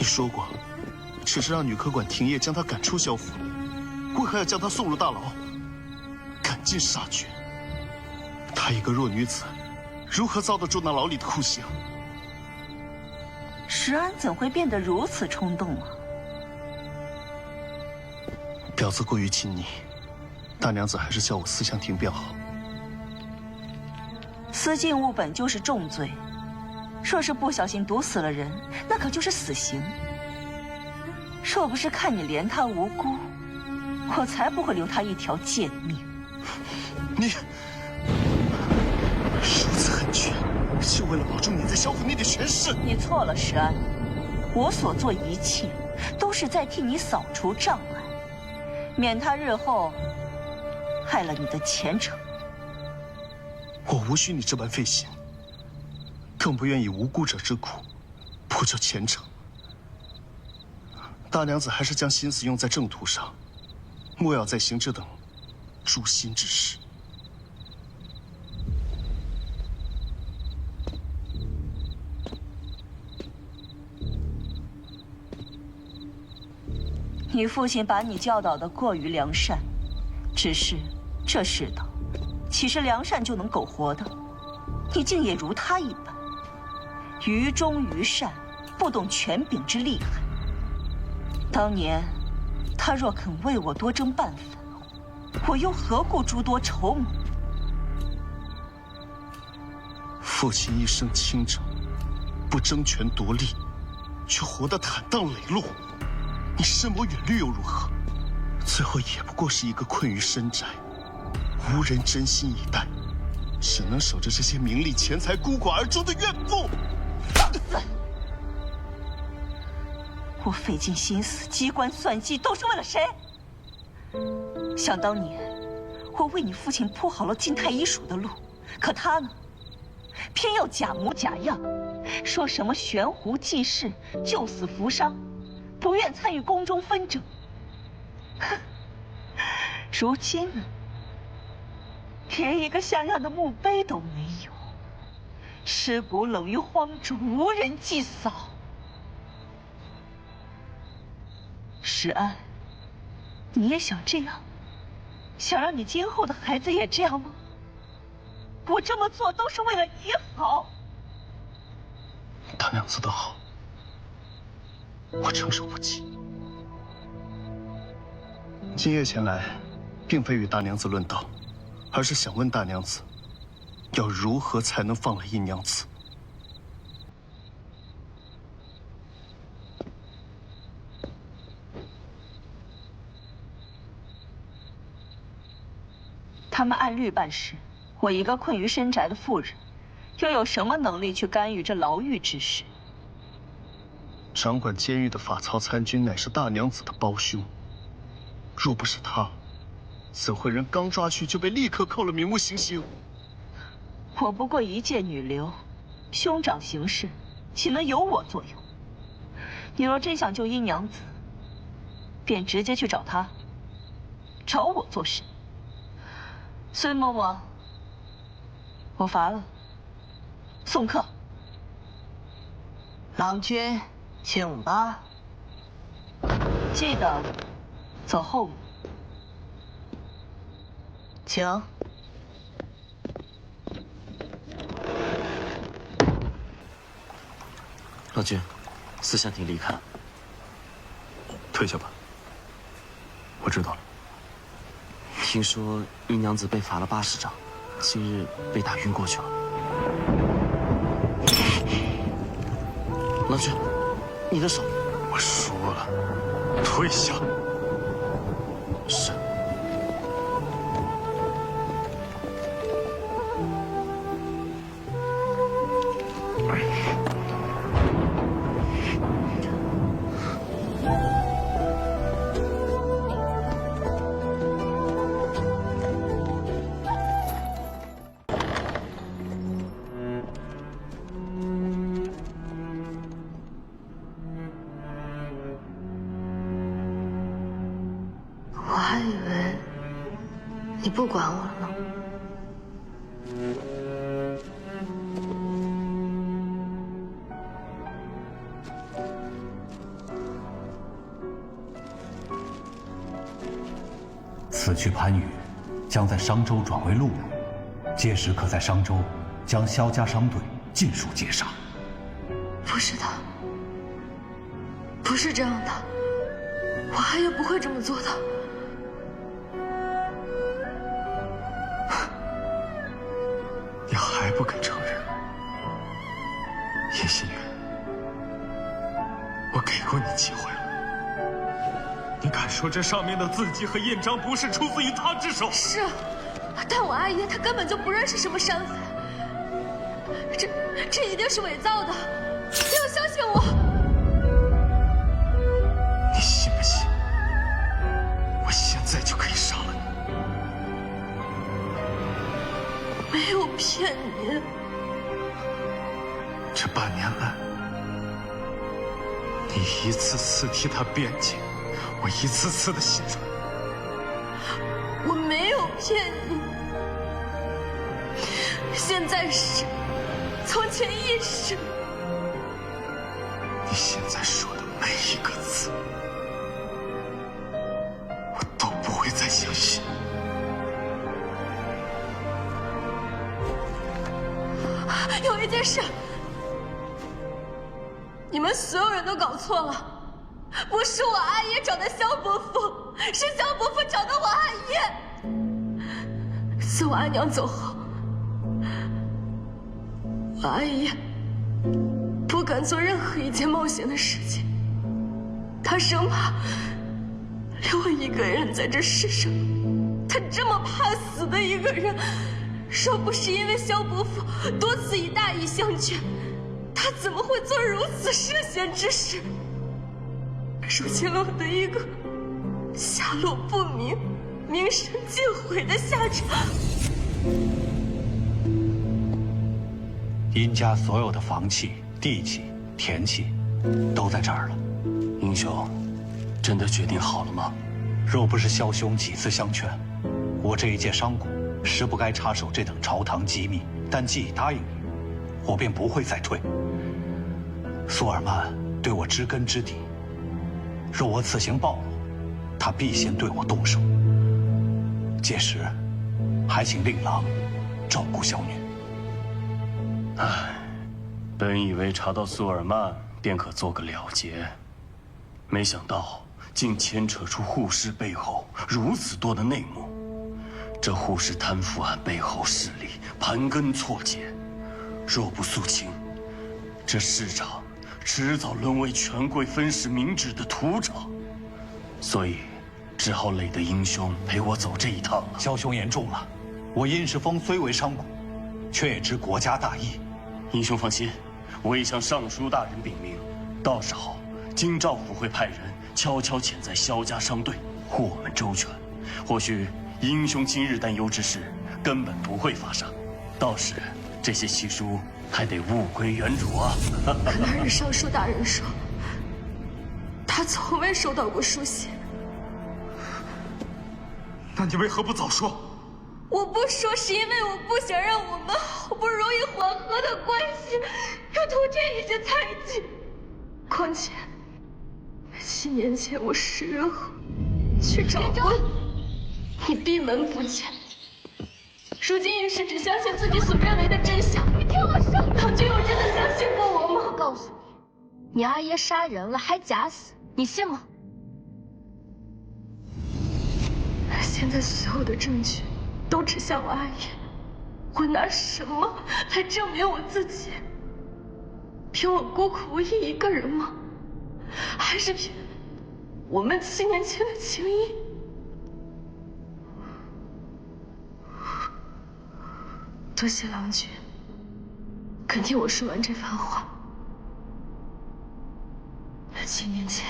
你说过，只是让女科管停业，将她赶出萧府，为何要将她送入大牢，赶尽杀绝？她一个弱女子，如何遭得住那牢里的酷刑？石安怎会变得如此冲动啊？婊子过于亲昵，大娘子还是叫我思相庭便好。私禁物本就是重罪，若是不小心毒死了人，那可就是死刑。若不是看你怜他无辜，我才不会留他一条贱命。你如此狠拳，就为了保住你在萧府内的权势？你错了，石安，我所做一切都是在替你扫除障碍，免他日后害了你的前程。我无需你这般费心，更不愿以无辜者之苦补救前程。大娘子还是将心思用在正途上，莫要再行这等诛心之事。你父亲把你教导的过于良善，只是这世道，岂是良善就能苟活的？你竟也如他一般，愚忠愚善，不懂权柄之厉害。当年，他若肯为我多争半分，我又何故诸多筹谋？父亲一生清正，不争权夺利，却活得坦荡磊落。你深谋远虑又如何？最后也不过是一个困于深宅，无人真心以待，只能守着这些名利钱财，孤寡而终的怨妇。放肆！我费尽心思，机关算计，都是为了谁？想当年，我为你父亲铺好了进太医署的路，可他呢，偏要假模假样，说什么悬壶济世、救死扶伤，不愿参与宫中纷争。哼！如今呢，连一个像样的墓碑都没有，尸骨冷于荒冢，无人祭扫。石安，你也想这样？想让你今后的孩子也这样吗？我这么做都是为了你好。大娘子的好，我承受不起。今夜前来，并非与大娘子论道，而是想问大娘子，要如何才能放了殷娘子？他们按律办事，我一个困于深宅的妇人，又有什么能力去干预这牢狱之事？掌管监狱的法曹参军乃是大娘子的胞兄，若不是他，怎会人刚抓去就被立刻扣了名目行刑？我不过一介女流，兄长行事，岂能有我作用？你若真想救殷娘子，便直接去找她，找我做甚？孙嬷嬷，我乏了，送客。郎君，请吧。记得走后门。请。老君，思相庭离开了。退下吧。我知道了。听说殷娘子被罚了80掌，今日被打晕过去了。老君，你的手。我说了，退下。是。我还以为你不管我了。此去番禺，将在商州转为陆路，届时可在商州将萧家商队尽数截杀。不是的，不是这样的，我阿爷不会这么做的。你还不肯承认？叶心远，我给过你机会了。你敢说这上面的字迹和印章不是出自于他之手？是，但我阿爷他根本就不认识什么山匪，这一定是伪造的，你要相信我。你信不信？我现在就可以杀了你。没有骗你。这半年来，你一次次替他辩解，我一次次的心软。我没有骗你，现在是，从前亦是。你现在说的每一个字，我都不会再相信。有一件事，你们所有人都搞错了，不是我阿爷找的萧伯父，是萧伯父找的我阿爷。自我阿娘走后，我阿爷不敢做任何一件冒险的事情，他生怕留我一个人在这世上。他这么怕死的一个人，若不是因为萧伯父多次以大义相劝，他怎么会做如此涉险之事？如今落得一个下落不明、名声尽毁的下场。殷家所有的房契、地契、田契，都在这儿了。英雄，真的决定好了吗？若不是萧兄几次相劝，我这一介商贾实不该插手这等朝堂机密。但既已答应你，我便不会再退。苏尔曼对我知根知底，若我此行暴露，他必先对我动手。届时，还请令郎照顾小女。唉，本以为查到苏尔曼便可做个了结，没想到竟牵扯出护氏背后如此多的内幕。这护氏贪腐案背后势力盘根错节，若不肃清，这市长迟早沦为权贵分食民脂的土壤。所以，只好累得英兄陪我走这一趟了。萧兄言重了，我殷世峰虽为商贾，却也知国家大义。英兄放心，我已向尚书大人禀明，到时候京兆府会派人悄悄潜在萧家商队，护我们周全。或许英兄今日担忧之事根本不会发生，到时这些契书还得物归原主啊。可那日尚书大人说，他从未收到过书信。那你为何不早说？我不说是因为我不想让我们好不容易缓和的关系又徒添一些猜忌。况且7年前我10月后去找过你，闭门不见。如今于是只相信自己所认为的真相。你听我说，郎君有真的相信过我吗？我告诉你，你阿爷杀人了还假死，你信吗？现在所有的证据都指向我阿爷，我拿什么来证明我自己？凭我孤苦无依一个人吗？还是凭我们7年前的情谊？多谢郎君肯听我说完这番话。7年前，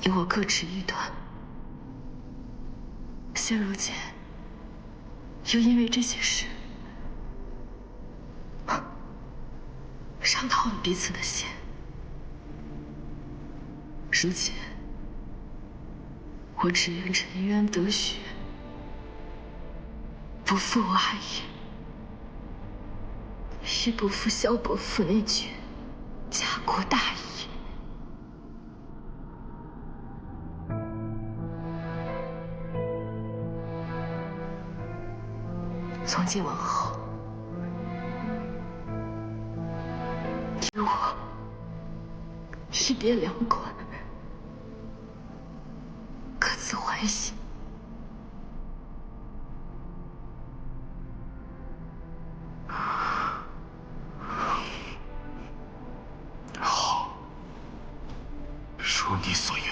你我各执一端，现如今又因为这些事伤透了彼此的心。如今，我只愿沉冤得雪，不负我阿爷，亦不负萧伯父那句家国大义。从今往后，你我一别两宽，各自欢喜。好，如你所愿。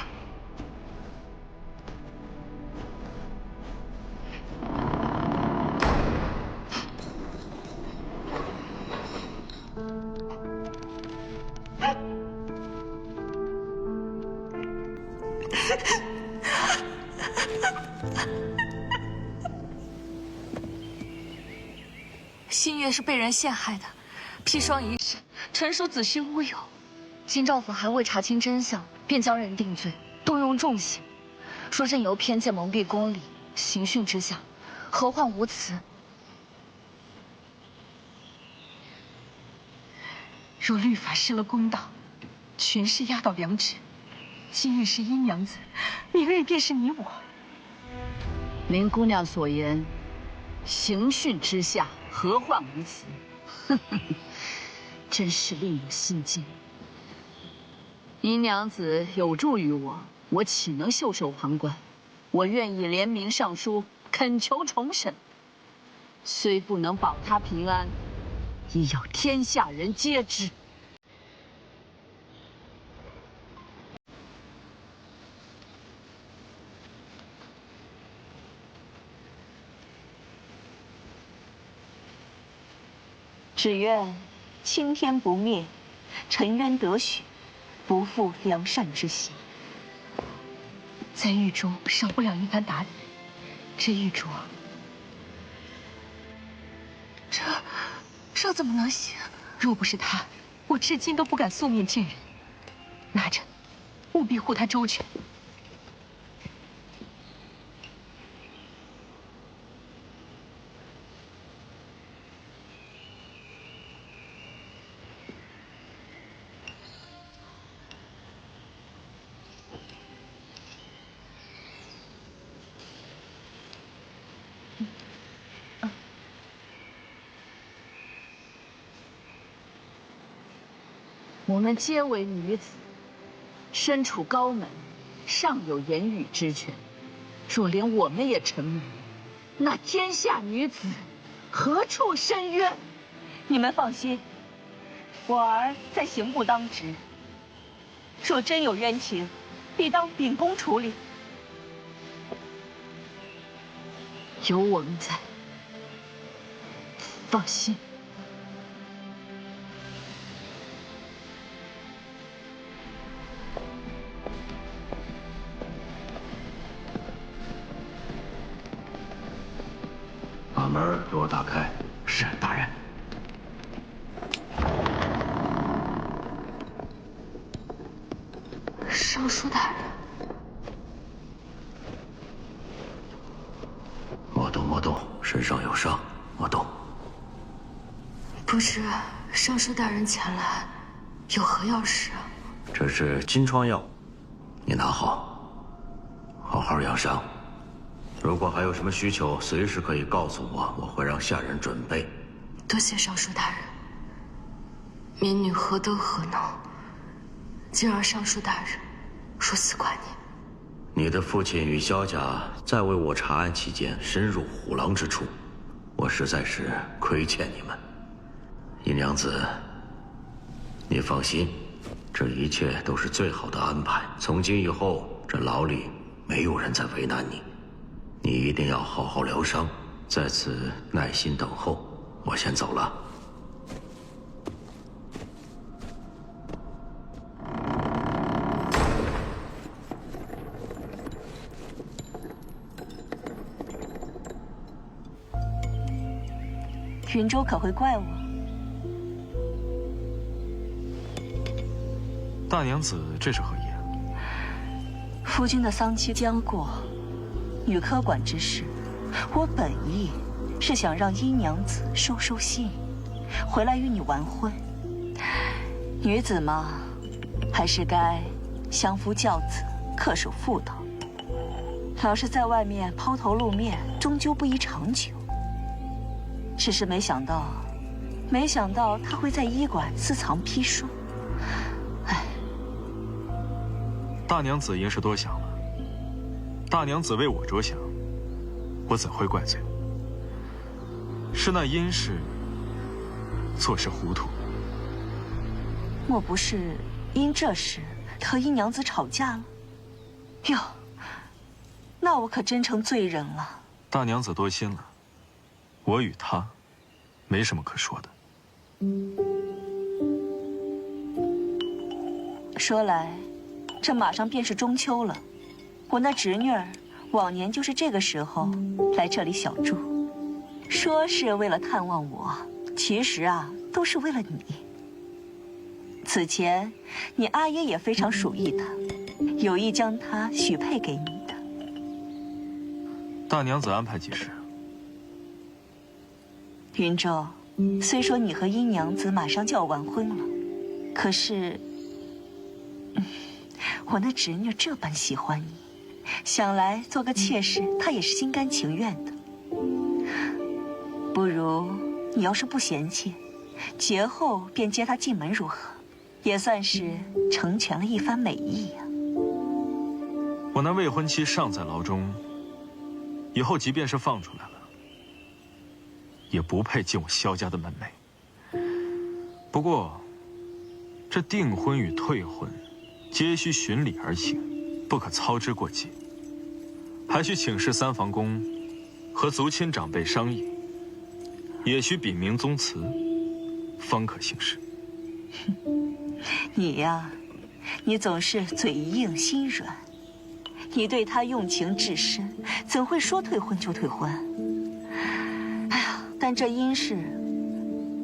新月是被人陷害的，砒霜一事，纯属子虚乌有。金兆府还未查清真相，便将人定罪，动用重刑，说朕由偏见蒙蔽公理，刑讯之下，何患无辞？若律法失了公道，权势压倒良知，今日是阴娘子，明日便是你我。林姑娘所言，刑讯之下，何患无辞？真是令我心惊。阴娘子有助于我，我岂能袖手旁观？我愿意联名上书，恳求重审。虽不能保她平安，亦要天下人皆知。只愿青天不灭，沉冤得雪，不负良善之心。在狱中少不了一番打理，这狱主，这怎么能行？若不是他，我至今都不敢素面见人。拿着，务必护他周全。我们皆为女子，身处高门，尚有言语之权。若连我们也沉默，那天下女子何处伸冤？你们放心，我儿在刑部当值，若真有冤情，必当秉公处理。有我们在，放心。把门给我打开。是大人。尚书大人，莫动，身上有伤，莫动。不知尚书大人前来有何要事啊？这是金疮药，你拿好，好好养伤。如果还有什么需求，随时可以告诉我，我会让下人准备。多谢尚书大人，民女何德何能，竟让尚书大人如此挂念？你的父亲与萧家在为我查案期间深入虎狼之处，我实在是亏欠你们。阴娘子，你放心，这一切都是最好的安排。从今以后，这牢里没有人再为难你。你一定要好好疗伤，在此耐心等候。我先走了。云州可会怪我？大娘子，这是何意？夫君的丧期将过，女科馆之事，我本意是想让阴娘子收收心，回来与你完婚。女子嘛，还是该相夫教子，恪守妇道。老是在外面抛头露面，终究不宜长久。只是没想到他会在医馆私藏批书。哎，大娘子应是多想了。大娘子为我着想，我怎会怪罪？是那殷氏做事糊涂。莫不是因这事和殷娘子吵架了？哟，那我可真成罪人了。大娘子多心了，我与她没什么可说的。说来，这马上便是中秋了，我那侄女儿往年就是这个时候来这里小住，说是为了探望我，其实啊都是为了你。此前，你阿爷也非常属意她，有意将她许配给你的。大娘子安排几时？云舟，虽说你和殷娘子马上就要完婚了，可是，我那侄女这般喜欢你，想来做个妾室，她也是心甘情愿的。不如你要是不嫌弃，节后便接她进门如何？也算是成全了一番美意呀。我那未婚妻尚在牢中，以后即便是放出来了，也不配进我萧家的门楣。不过，这订婚与退婚，皆需循礼而行，不可操之过急，还需请示三房公和族亲长辈商议，也需禀明宗祠，方可行事。你呀，你总是嘴硬心软，你对他用情至深，怎会说退婚就退婚？哎呀，但这殷氏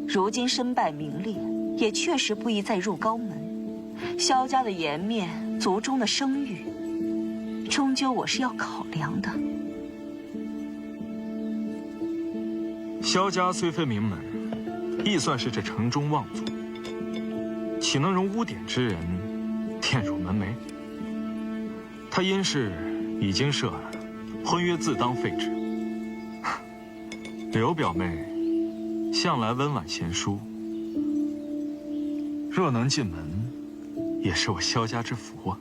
如今身败名裂，也确实不宜再入高门。萧家的颜面，族中的声誉，终究我是要考量的。萧家虽非名门，亦算是这城中望族。岂能容污点之人玷辱门楣？他殷氏已经设了，婚约自当废止。刘表妹向来温婉贤淑，若能进门，也是我萧家之福啊。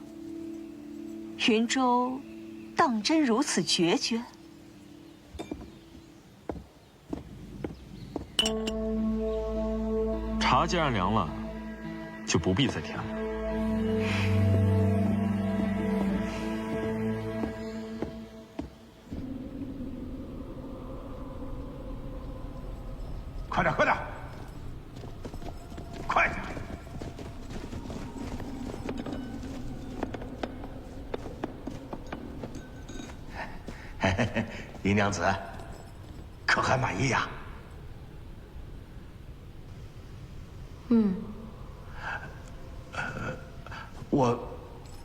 云舟，当真如此决绝？茶既然凉了，就不必再添了。快点，快点，快点！殷娘子，可还满意呀？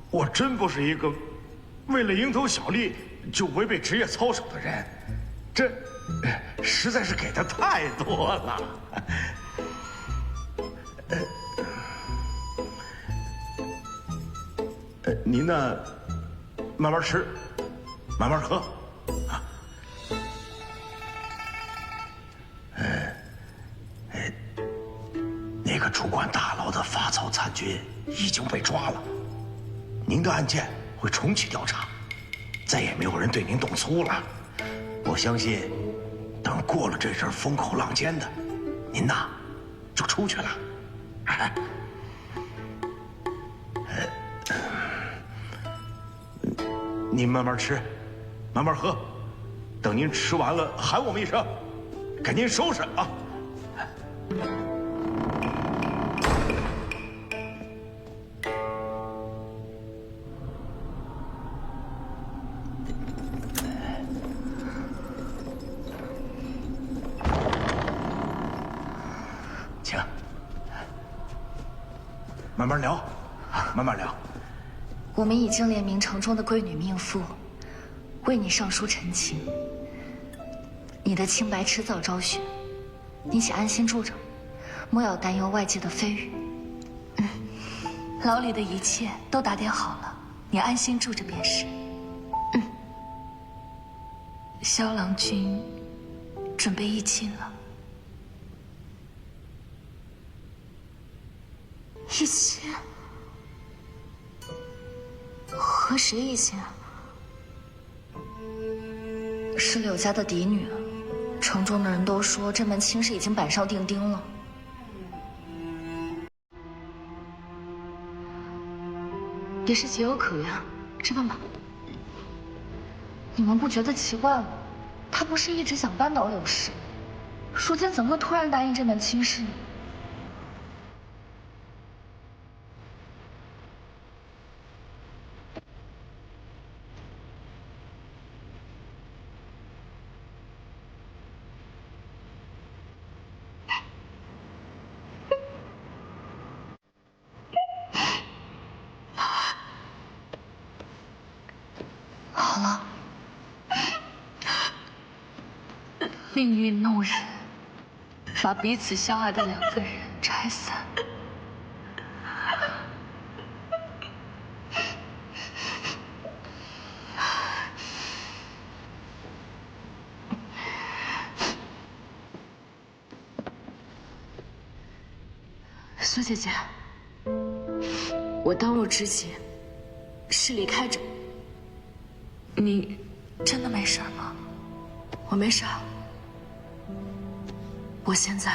我真不是一个为了蝇头小利就违背职业操守的人，这实在是给的太多了。您呢，慢慢吃，慢慢喝，啊。那个主管大牢的发草参军已经被抓了，您的案件会重启调查，再也没有人对您动粗了。我相信，等过了这阵风口浪尖的，您呐就出去了。您慢慢吃，慢慢喝，等您吃完了喊我们一声，给您收拾啊。请，慢慢聊，慢慢聊。我们已经联名城中的闺女命妇，为你上书陈情。你的清白迟早昭雪，你且安心住着，莫要担忧外界的蜚语。牢里的一切都打点好了，你安心住着便是。萧郎君准备议亲了。一起？和谁一起啊？是柳家的嫡女，城中的人都说这门亲事已经板上钉钉了。也是情有可原，吃饭吧。你们不觉得奇怪吗？他不是一直想扳倒柳氏，如今怎么会突然答应这门亲事呢？好了，命运弄人，把彼此相爱的两个人拆散。苏姐姐，我当务之急是离开这。你真的没事吗？我没事。我现在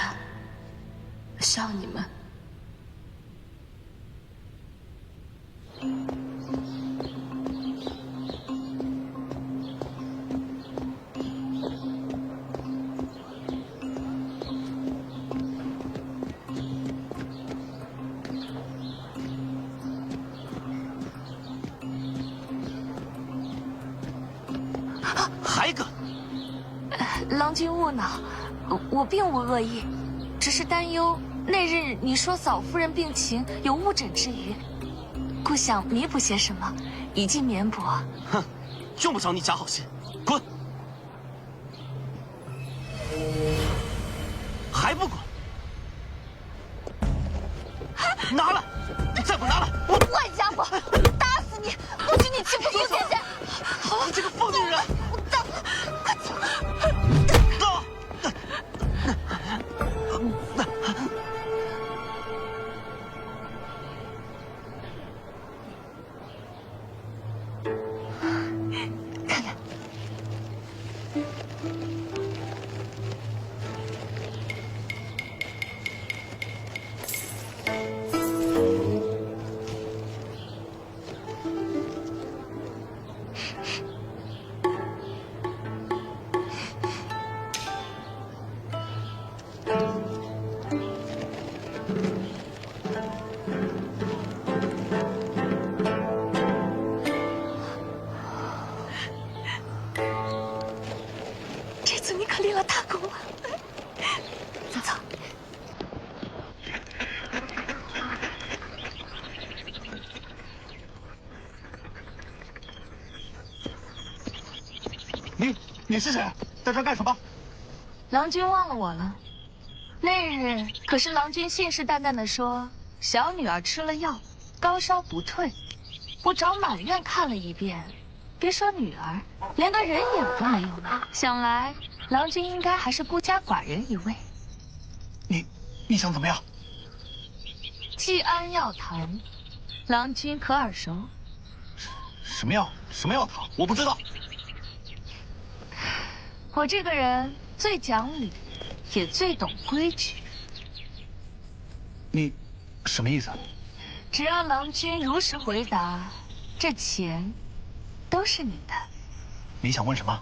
需要你们。还敢！郎君勿恼，我并无恶意，只是担忧那日你说嫂夫人病情有误诊之虞，故想弥补些什么，以尽绵薄。哼，用不着你假好心，滚！还不滚？拿来！你再不拿来，我坏家伙，打死你！不许你欺负苏姐姐！你这个疯女人！看看，这次你可立了大功了。走走。你是谁？在这干什么？郎君忘了我了？那日可是郎君信誓旦旦地说小女儿吃了药，高烧不退。我找满院看了一遍，别说女儿，连个人影都没有呢。想来郎君应该还是孤家寡人一位。你想怎么样？济安药堂，郎君可耳熟？什么药堂？我不知道。我这个人最讲理，也最懂规矩。你什么意思？只要郎君如实回答，这钱都是你的。你想问什么？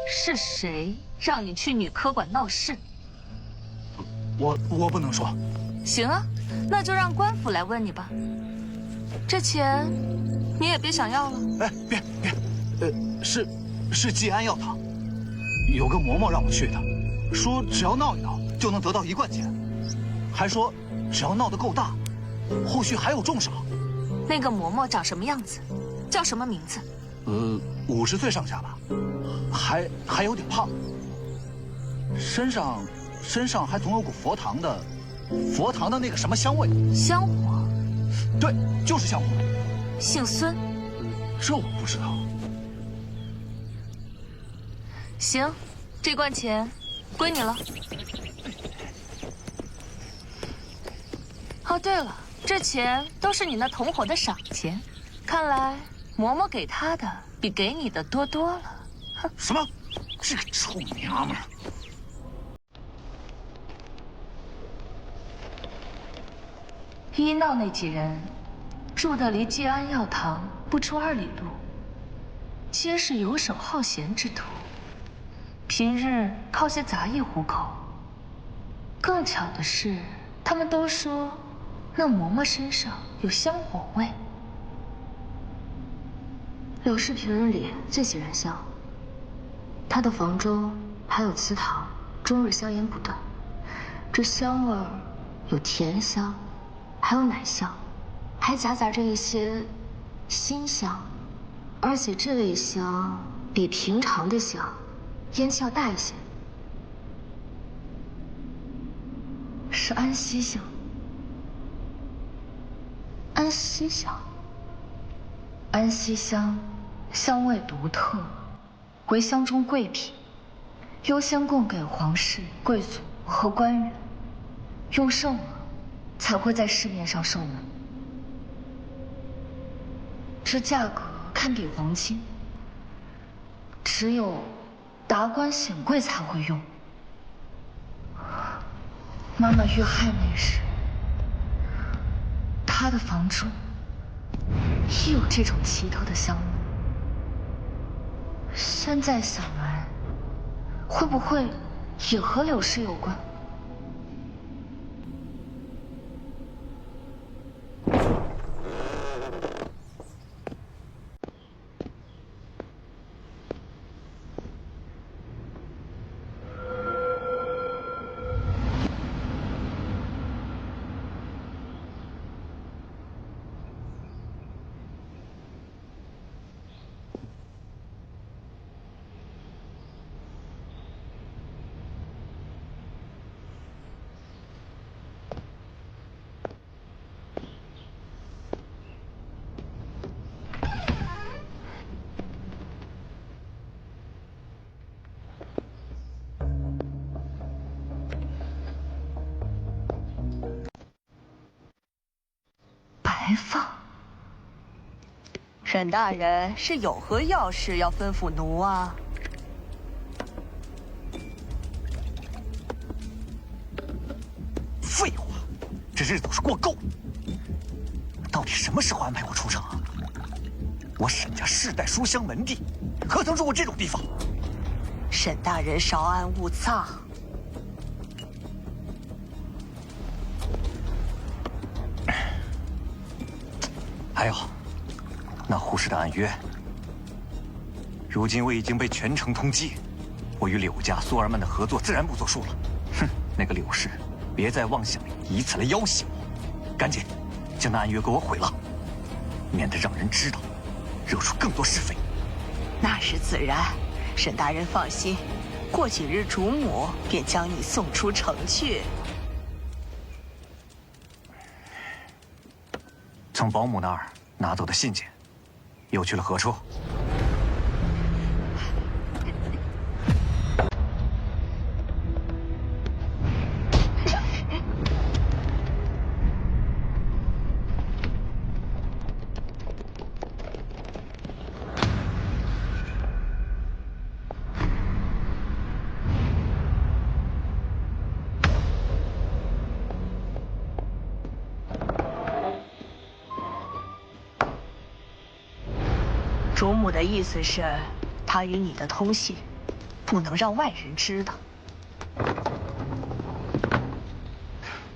是谁让你去女科馆闹事？我不能说。行啊，那就让官府来问你吧。这钱你也别想要了。哎，别，是济安药堂，有个嬷嬷让我去的，说只要闹一闹就能得到1贯钱，还说只要闹得够大，后续还有重赏。那个嬷嬷长什么样子？叫什么名字？50岁上下吧，还有点胖，身上还总有股佛堂的那个什么香味。香火？对，就是香火。姓孙？这我不知道。行，这罐钱归你了。哦，对了，这钱都是你那同伙的赏钱，看来嬷嬷给他的比给你的多多了。哼！什么？这个臭娘们儿！医闹那几人住的离济安药堂不出2里路，皆是游手好闲之徒，平日靠些杂役糊口。更巧的是，他们都说那嬷嬷身上有香火味。柳氏平日里最喜燃香，她的房中还有祠堂，终日香烟不断。这香味儿有甜香，还有奶香，还夹杂着一些辛香，而且这类香比平常的香烟气要大一些，是安息香。安息香，安息香香味独特，为香中贵品，优先供给皇室、贵族和官员，用剩了才会在市面上售卖。这价格堪比黄金，只有达官显贵才会用。妈妈遇害那时，她的房中亦有这种奇特的香味。现在想来，会不会也和柳氏有关？白发，沈大人是有何要事要吩咐奴啊？废话，这日子都是过够了。到底什么时候安排我出城啊？我沈家世代书香门第，何曾住过这种地方？沈大人稍安勿躁。还有，那胡氏的暗约，如今我已经被全城通缉，我与柳家、苏尔曼的合作自然不作数了。哼，那个柳氏，别再妄想以此来要挟我，赶紧将那暗约给我毁了，免得让人知道，惹出更多是非。那是自然，沈大人放心，过几日主母便将你送出城去。从保姆那儿拿走的信件，又去了何处？主母的意思是，她与你的通信不能让外人知道。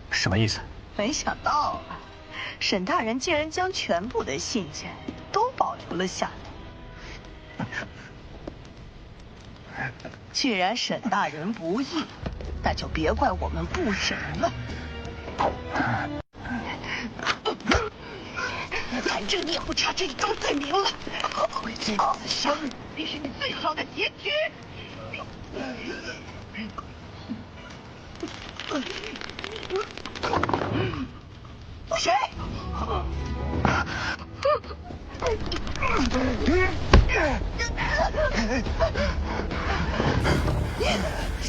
什么意思？没想到啊，沈大人竟然将全部的信件都保留了下来。既然沈大人不义，那就别怪我们不仁了。反正你也不差这一桩罪名了，回这次相遇必是你最好的结局。谁？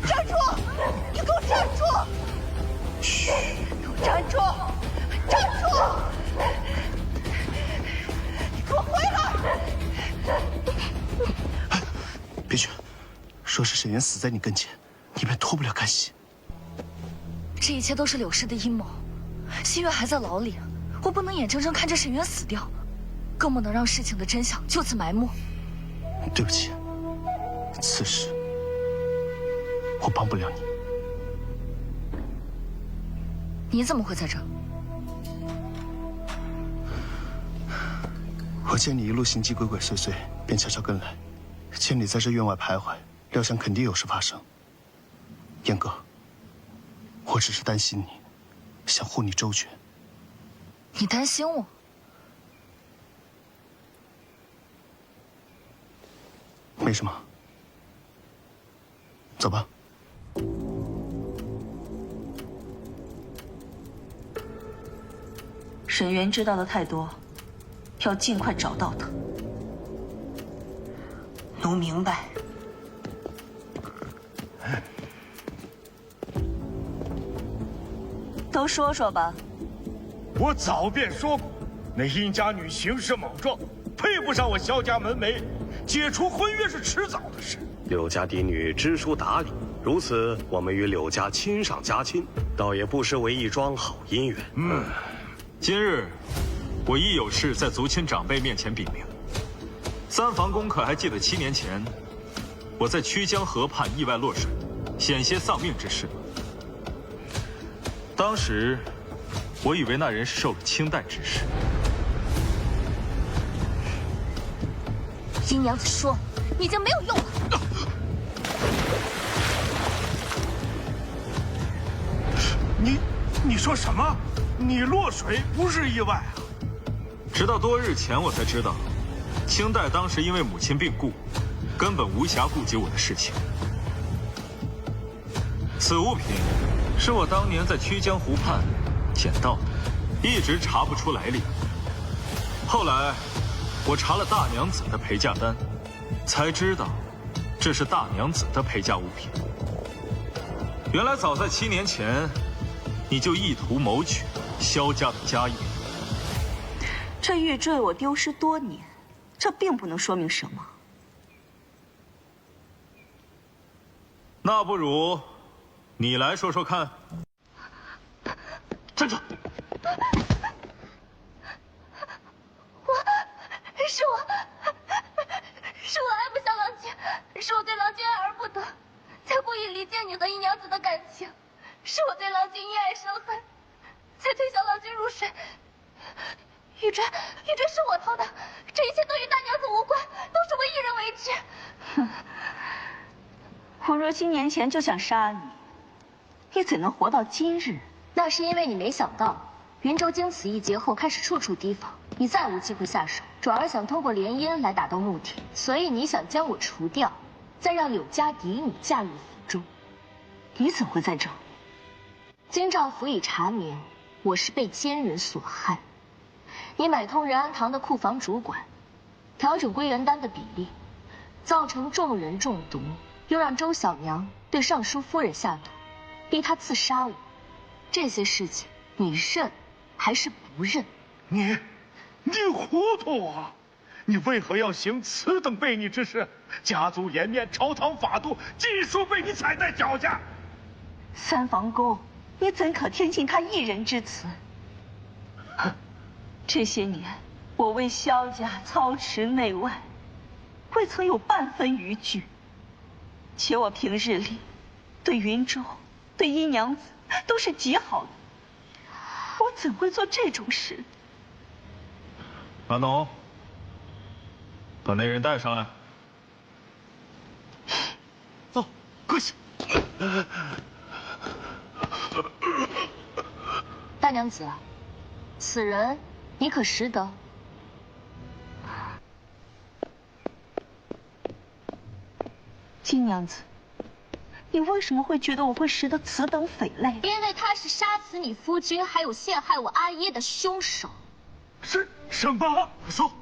站住！你给我站住！嘘，给我站住！站住！沈渊死在你跟前，你便脱不了干系。这一切都是柳氏的阴谋。新月还在牢里，我不能眼睁睁看着沈渊死掉，更不能让事情的真相就此埋没。对不起，此事我帮不了你。你怎么会在这儿？我见你一路行迹鬼鬼祟祟，便悄悄跟来。见你在这院外徘徊，料想肯定有事发生。燕哥，我只是担心你，想护你周全。你担心我？没什么，走吧。沈渊知道的太多，要尽快找到他。奴明白。都说说吧。我早便说过，那殷家女行事莽撞，配不上我萧家门楣，解除婚约是迟早的事。柳家嫡女知书达理，如此我们与柳家亲上加亲，倒也不失为一桩好姻缘。今日我亦有事在族亲长辈面前禀明。三房公可还记得7年前我在曲江河畔意外落水，险些丧命之事吗？当时我以为那人是受了清代之事。殷娘子说，你已经没有用了。你说什么？你落水不是意外啊？直到多日前我才知道，清代当时因为母亲病故，根本无暇顾及我的事情。此物品是我当年在曲江湖畔捡到的，一直查不出来历。后来我查了大娘子的陪嫁单，才知道这是大娘子的陪嫁物品。原来早在7年前，你就意图谋取萧家的家业。这玉坠我丢失多年，这并不能说明什么。那不如你来说说看。站住！是我爱不上郎君，是我对郎君爱而不得，才故意离间你和姨娘子的感情，是我对郎君因爱生恨，才推销郎君入水。玉坠是我偷的，这一切都与大娘子无关，都是我一人为之。哼！我若7年前就想杀你，你怎能活到今日？那是因为你没想到，云州经此一劫后开始处处提防，你再无机会下手，转而想通过联姻来达到目的，所以你想将我除掉，再让柳家嫡女嫁入府中。你怎会在这？京兆府已查明，我是被奸人所害。你买通仁安堂的库房主管，调整归元丹的比例，造成众人中毒，又让周小娘对尚书夫人下毒，逼她自杀我。这些事情你认还是不认？你糊涂啊！你为何要行此等悖逆之事？家族颜面、朝堂法度，尽数被你踩在脚下。三房公，你怎可听信他一人之词？这些年，我为萧家操持内外，未曾有半分逾矩。且我平日里对云州、对殷娘子都是极好的，我怎会做这种事？马农，把那人带上来。走，跪下。大娘子，此人你可识得？金娘子，你为什么会觉得我会识得此等匪类？因为他是杀死你夫君还有陷害我阿耶的凶手。是什么？说，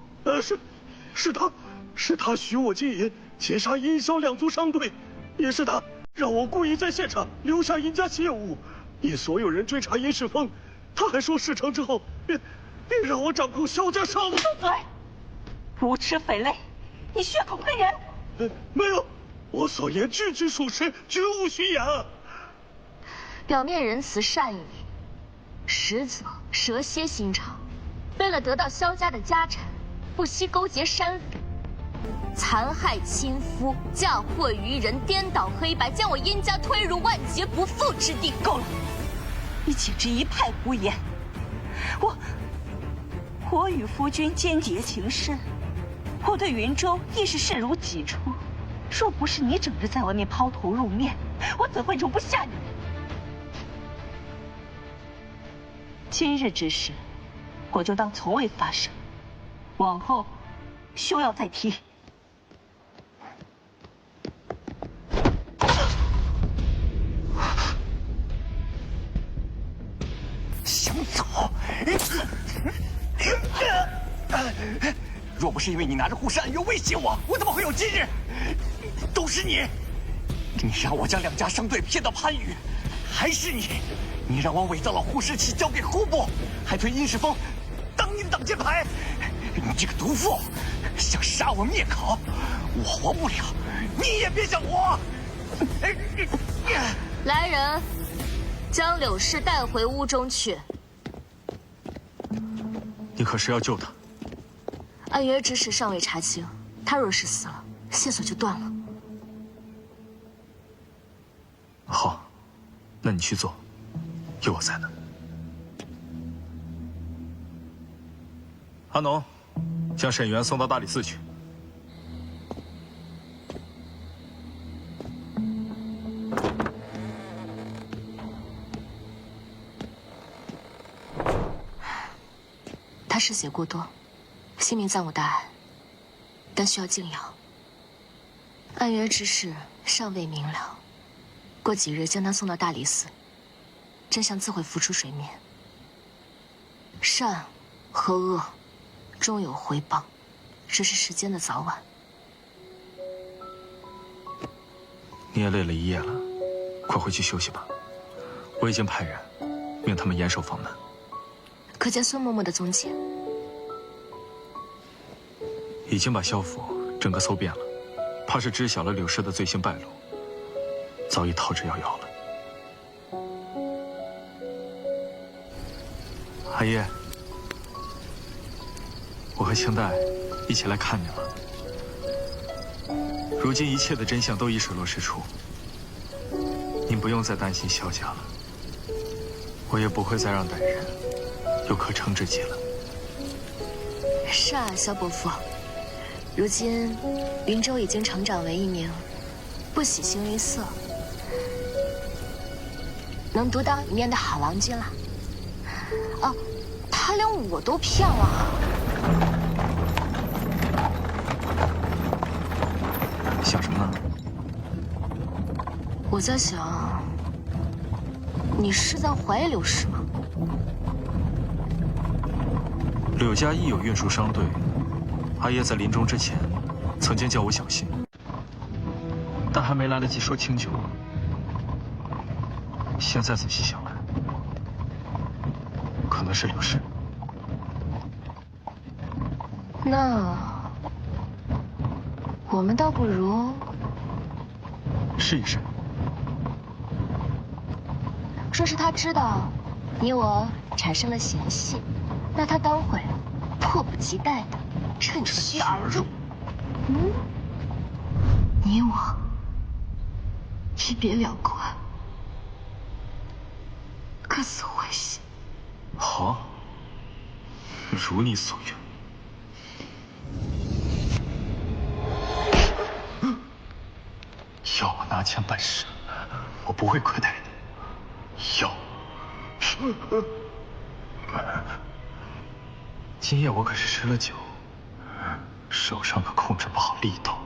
是他许我金银，劫杀殷萧两族商队，也是他让我故意在现场留下殷家邪物，引所有人追查殷世峰。他还说事成之后，便让我掌控萧家商务。住嘴！无耻匪类，你血口喷人！没有，我所言句句属实，绝无虚言。表面仁慈善意，实则蛇蝎心肠。为了得到萧家的家产，不惜勾结山匪，残害亲夫，嫁祸于人，颠倒黑白，将我殷家推入万劫不复之地。够了，你简直一派胡言！我与夫君间谍情深，我对云州亦是视如己出。若不是你整日在外面抛头露面，我怎会容不下你？今日之事，我就当从未发生，往后休要再提。想走？若不是因为你拿着护身暗药威胁我，我怎么会有今日？都是你！你让我将两家商队骗到番禺，还是你让我伪造了护尸旗交给户部，还推殷世峰当你的挡箭牌。你这个毒妇，想杀我灭口，我活不了，你也别想活。来人，将柳氏带回屋中去。你可是要救他？暗约之事尚未查清，他若是死了，线索就断了。好，那你去做，有我在呢。阿农，将沈源送到大理寺去。他失血过多，性命暂无大碍，但需要静养。暗约之事尚未明了，过几日将他送到大理寺，真相自会浮出水面。善和恶终有回报，只是时间的早晚。你也累了一夜了，快回去休息吧。我已经派人命他们严守房门。可见孙嬷嬷的踪迹？已经把萧府整个搜遍了，怕是知晓了柳氏的罪行败露，早已逃之夭夭了。阿爷，我和清代一起来看您了。如今一切的真相都已水落石出，您不用再担心萧家了，我也不会再让歹人有可乘之机了。是啊，萧伯父，如今云州已经成长为一名不喜形于色、能独当一面的好郎君了。哦，他连我都骗了。想什么呢？我在想，你是在怀疑柳氏吗？柳家亦有运输商队，阿爷在临终之前，曾经叫我小心，但还没来得及说清楚。现在仔细想来，可能是柳氏。那我们倒不如试一试。若是他知道你我产生了嫌隙，那他当会迫不及待的趁虚而入。你我一别两宽，各自回心。好，如你所愿。要我拿钱办事，我不会亏待你。要。今夜我可是吃了酒，手上可控制不好力道。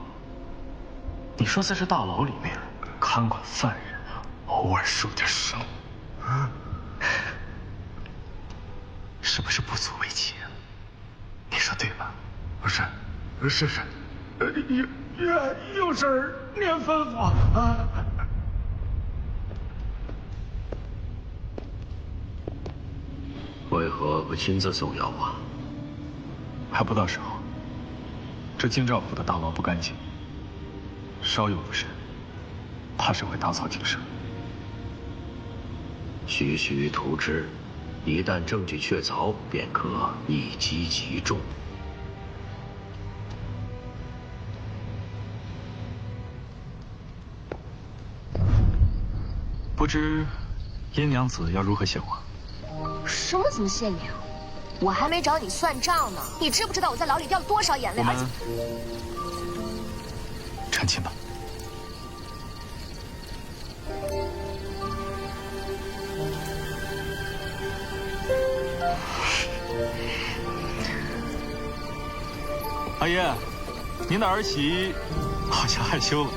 你说在这大牢里面看管犯人，偶尔受点伤，是不是不足为奇？你说对吧？是，有事儿您吩咐啊。为何不亲自送药啊？还不到时候。这京兆府的大牢不干净，稍有不慎，怕是会打草惊蛇。徐徐图之，一旦证据确凿，便可一击即中。不知殷娘子要如何谢我？什么怎么谢你啊？我还没找你算账呢。你知不知道我在牢里掉了多少眼泪？而且成亲吧。阿爷，您的儿媳好像害羞了。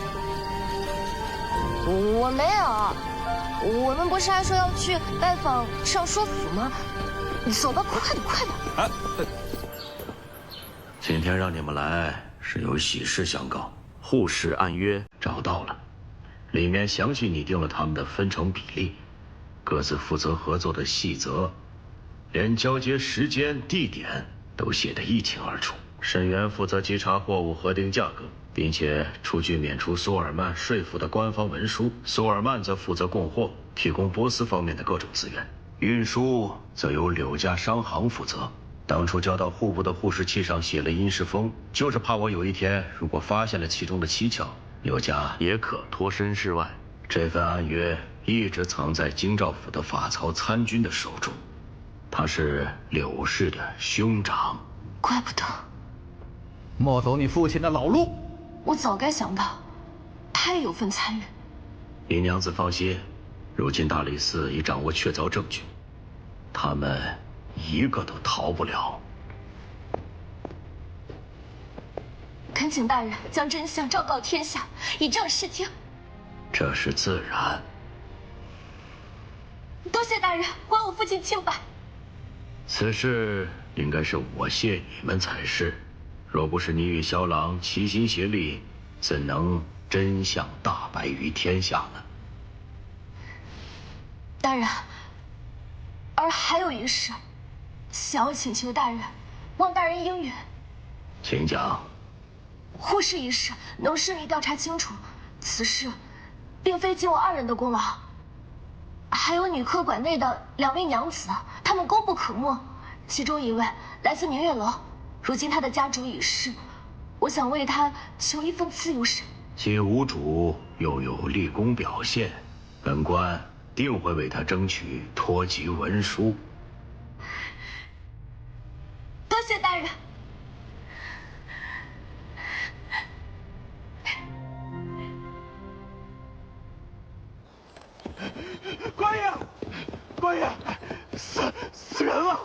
我没有，我们不是还说要去拜访尚书府吗？你走吧，快点，快点！哎，今天让你们来是有喜事相告，互氏暗约找到了，里面详细拟定了他们的分成比例，各自负责合作的细则，连交接时间、地点都写得一清二楚。沈源负责稽查货物，核定价格，并且出具免除苏尔曼税赋的官方文书。苏尔曼则负责供货，提供波斯方面的各种资源。运输则由柳家商行负责。当初交到户部的护士器上写了殷世风，就是怕我有一天如果发现了其中的蹊跷，柳家也可脱身事外。这份暗约一直藏在京兆府的法曹参军的手中，他是柳氏的兄长。怪不得。莫走你父亲的老路。我早该想到，他也有份参与。殷娘子放心，如今大理寺已掌握确凿证据，他们一个都逃不了。恳请大人将真相昭告天下，以正视听。这是自然。多谢大人，还我父亲清白。此事应该是我谢你们才是。若不是你与萧郎齐心协力，怎能真相大白于天下呢？大人，儿还有一事，想要请求大人，望大人应允。请讲。护士一事能顺利调查清楚，此事并非仅我二人的功劳，还有女客馆内的2位娘子，她们功不可没。其中一位来自明月楼，如今她的家主已逝，我想为她求一份自由身。既无主，又有立功表现，本官定会为她争取脱籍文书。多谢大人。官爷，官爷，死人了！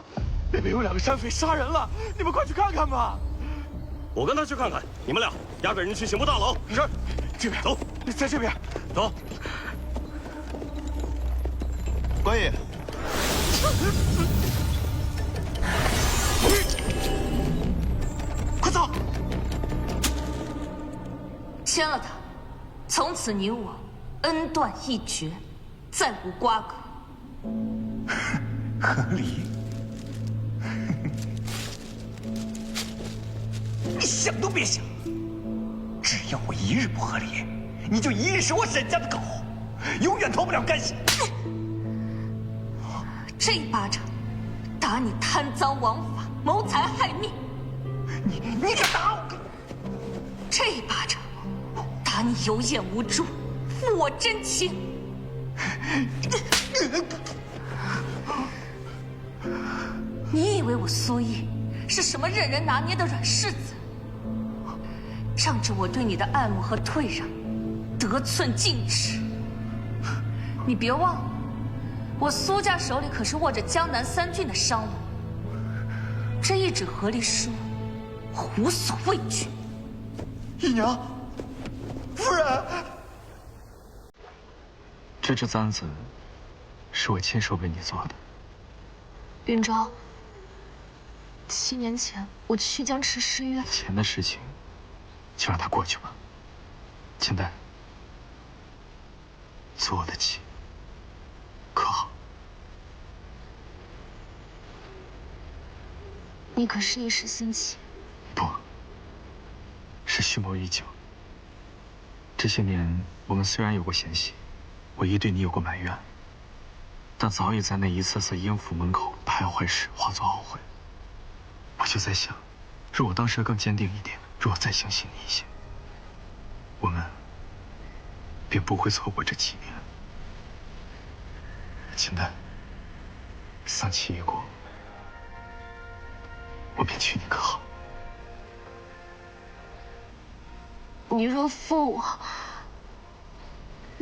那边有2个山匪杀人了，你们快去看看吧。我跟他去看看，你们俩押个人去刑部大牢。是，这边走，在这边走。官爷，快走！签了他，从此你我恩断义绝，再无瓜葛。合理。你想都别想！只要我一日不合理，你就一日是我沈家的狗，永远脱不了干系。这一巴掌，打你贪赃枉法、谋财害命。你敢打我？这一巴掌，打你有眼无珠、负我真情。你以为我苏毅是什么任人拿捏的软柿子？仗着我对你的爱慕和退让，得寸进尺。你别忘了，我苏家手里可是握着江南3郡的商路，这一纸和离书，我无所畏惧。姨娘，夫人，这只簪子是我亲手为你做的。云昭，7年前我去江池失约，以前的事情就让它过去吧。清淡，做我的妻，可好？你可是一时兴起？不，是蓄谋已久。这些年我们虽然有过嫌隙，我亦对你有过埋怨，但早已在那一次次阴府门口徘徊时化作懊悔。我就在想，若我当时更坚定一点，若我再相信你一些，我们便不会错过这7年。现在丧期已过，我便娶你可好？你若负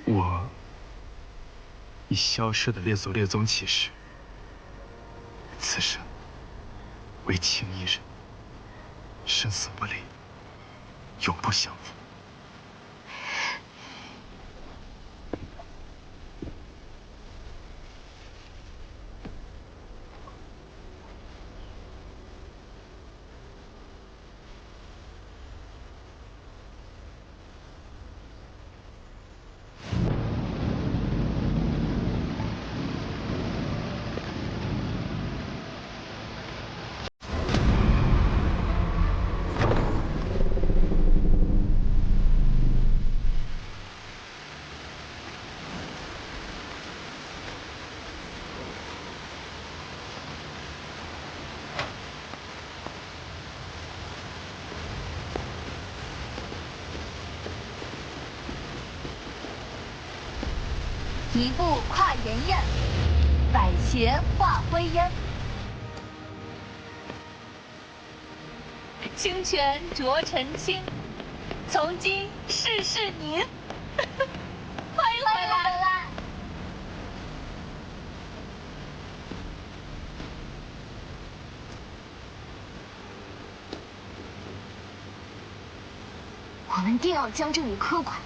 我以消失的列祖列宗起誓，此生为情一人，生死不离，永不相负。一步跨炎焰，百邪化灰烟。清泉浊尘清，从今世事宁。欢迎回来。我们定要将这里磕垮。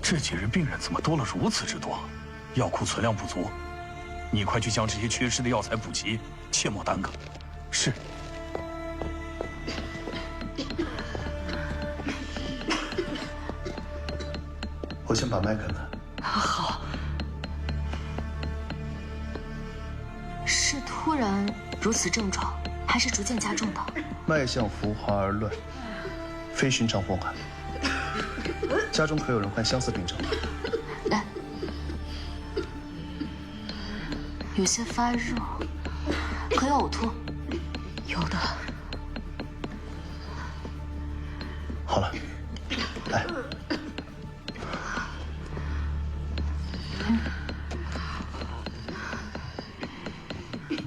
这几日病人怎么多了如此之多？药库存量不足，你快去将这些缺失的药材补齐，切莫耽搁。是。我先把脉看看。好。是突然如此症状，还是逐渐加重的？脉象浮华而乱，非寻常风寒。家中可有人患相似病症？来，有些发热，可有呕吐？有的。好了，来。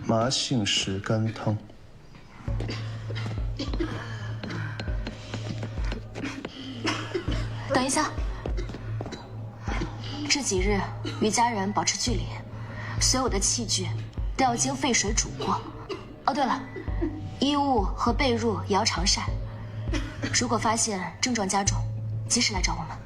麻杏石甘汤。等一下，这几日与家人保持距离，所有的器具都要经沸水煮过。哦，对了，衣物和被褥也要常晒。如果发现症状加重，及时来找我们。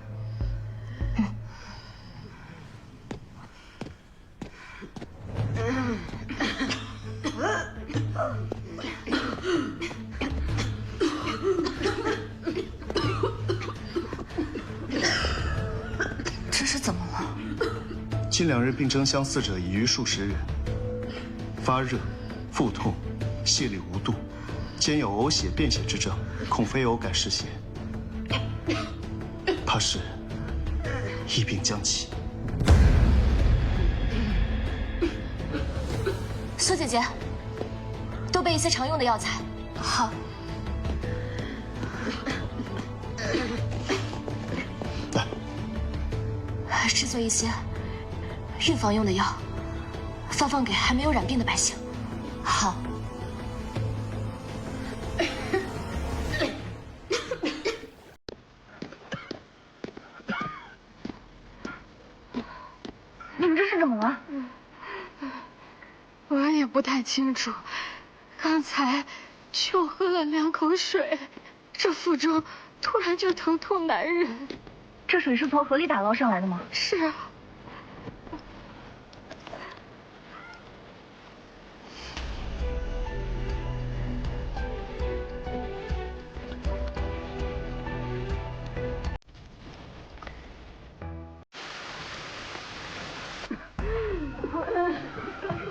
这是怎么了？近2日病症相似者已逾数10人，发热、腹痛、泻力无度，兼有呕血、便血之症，恐非偶感湿邪，怕是疫病将起。苏姐姐，多备一些常用的药材。好。来，制作一些预防用的药，发放给还没有染病的百姓。好。你们这是怎么了？我也不不太清楚，刚才就喝了2口水，这腹中突然就疼痛难忍。这水是从河里打捞上来的吗？是啊。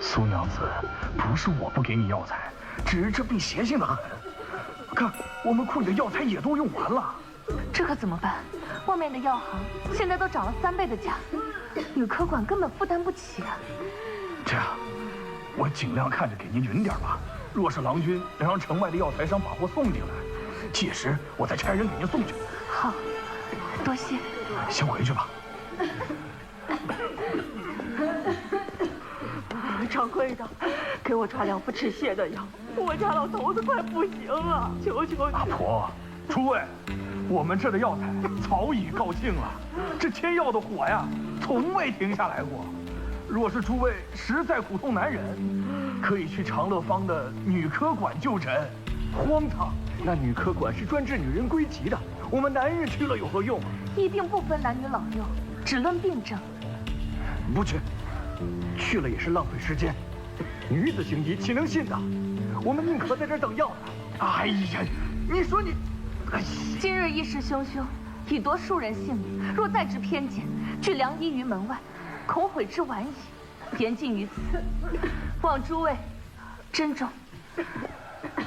苏娘子，不是我不给你药材，只是这病邪性的很。看，我们库里的药材也都用完了。这可怎么办？外面的药行现在都涨了3倍的价，女科馆根本负担不起啊。这样，我尽量看着给您匀点吧。若是郎君能让城外的药材商把货送进来，届时我再差人给您送去。好，多谢。先回去吧。掌柜的，给我抓2副止泻的药，我家老头子快不行了，求求你！阿婆，诸位，我们这的药材早已告罄了，这切药的火呀，从未停下来过。若是诸位实在苦痛难忍，可以去长乐坊的女科馆就诊。荒唐！那女科馆是专治女人归疾的，我们男人去了有何用啊？医病不分男女老幼，只论病症。不去。去了也是浪费时间，女子行医岂能信呢？我们宁可在这儿等药呢。哎呀，你说你，哎呀！今日一时汹汹，已夺数人性命，若再执偏见，拒良医于门外，恐悔之晚矣。言尽于此，望诸位珍重。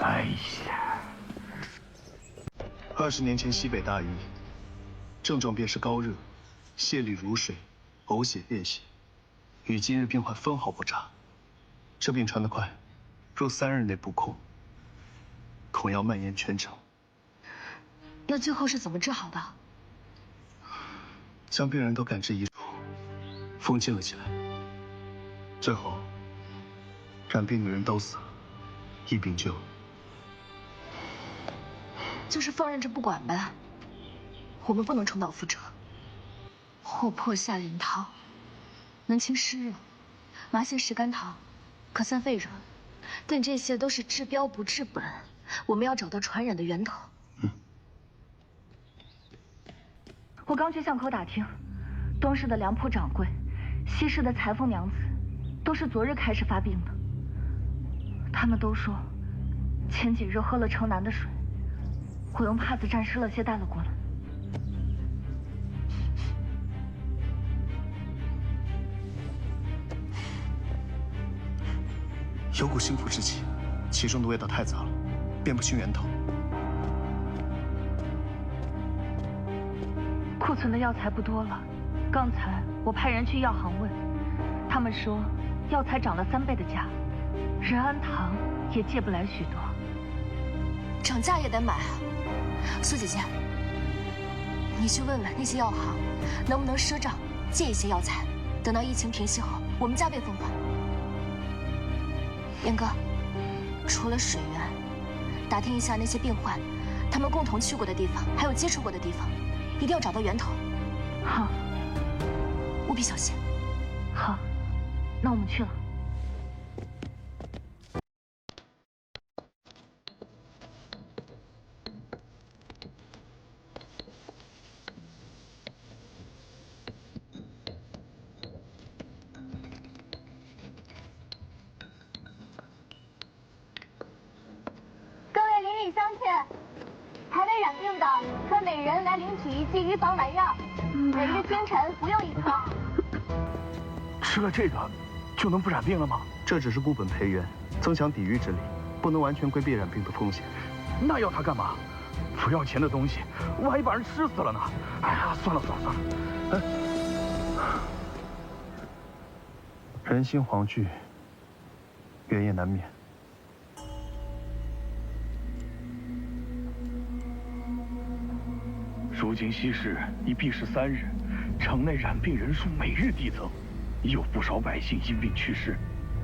哎呀，20年前西北大疫，症状便是高热、泻痢如水、呕血便血。与今日病患分毫不差，这病传得快，若3日内不控，恐要蔓延全城。那最后是怎么治好的？将病人都赶至一处，封禁了起来。最后，染病女人都死了，一病就就是放任着不管呗。我们不能重蹈覆辙。霍破夏银汤能清湿热，麻泻石甘汤可散肺热，但这些都是治标不治本。我们要找到传染的源头。我刚去巷口打听，东市的梁铺掌柜，西市的裁缝娘子，都是昨日开始发病的。他们都说，前几日喝了城南的水，我用帕子沾湿了些带了过来。有股腥腐之气，其中的味道太杂了，辨不清源头。库存的药材不多了，刚才我派人去药行问，他们说药材涨了3倍的价，仁安堂也借不来许多。涨价也得买啊！苏姐姐，你去问问那些药行，能不能赊账借一些药材，等到疫情平息后，我们加倍奉还。严哥，除了水源，打听一下那些病患，他们共同去过的地方，还有接触过的地方，一定要找到源头。好，务必小心。好，那我们去了。还未染病的，可每人来领取1剂预防丸药，每日清晨服用1颗。吃了这个，就能不染病了吗？这只是固本培元，增强抵御之力，不能完全规避染病的风险。那要它干嘛？不要钱的东西，万一把人吃死了呢？哎呀，算了。人心惶惧，原也难免。如今西市已闭市3日，城内染病人数每日递增，已有不少百姓因病去世，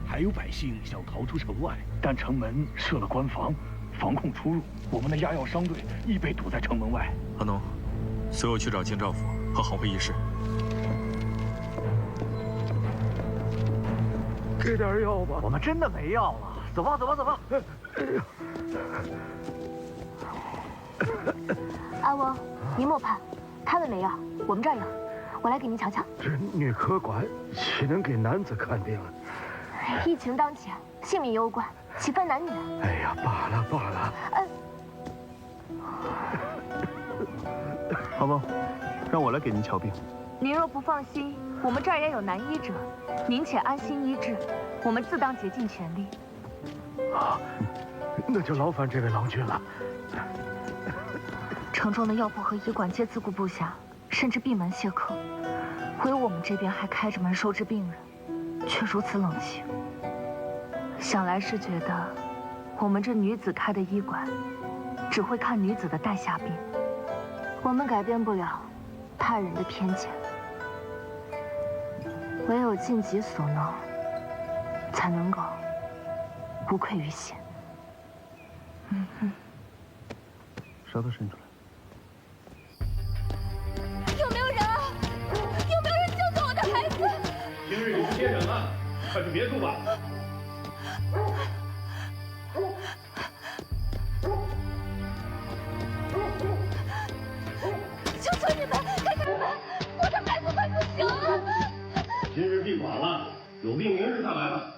还有百姓想逃出城外，但城门设了关防，防控出入。我们的压药商队亦被堵在城门外。阿农，随我去找京兆府和行会议事。给点药吧。我们真的没药了，走吧，走吧，走吧。阿翁，您莫怕，他们没药，我们这儿有，我来给您瞧瞧。这女科馆岂能给男子看病啊？疫情当前，性命攸关，岂分男女？哎呀，罢了罢了。阿翁，让我来给您瞧病。您若不放心，我们这儿也有男医者，您且安心医治，我们自当竭尽全力。啊，那就劳烦这位郎君了。城中的药铺和医馆皆自顾不暇，甚至闭门谢客，唯有我们这边还开着门收治病人，却如此冷清。想来是觉得我们这女子开的医馆，只会看女子的带下病，我们改变不了他人的偏见，唯有尽己所能，才能够无愧于心。舌头伸出来。有没有人啊？有没有人救救我的孩子？今日有接诊了，快去别处吧。求求你们，开开门！我的孩子快不行了。今日闭馆了，有病明日再来吧。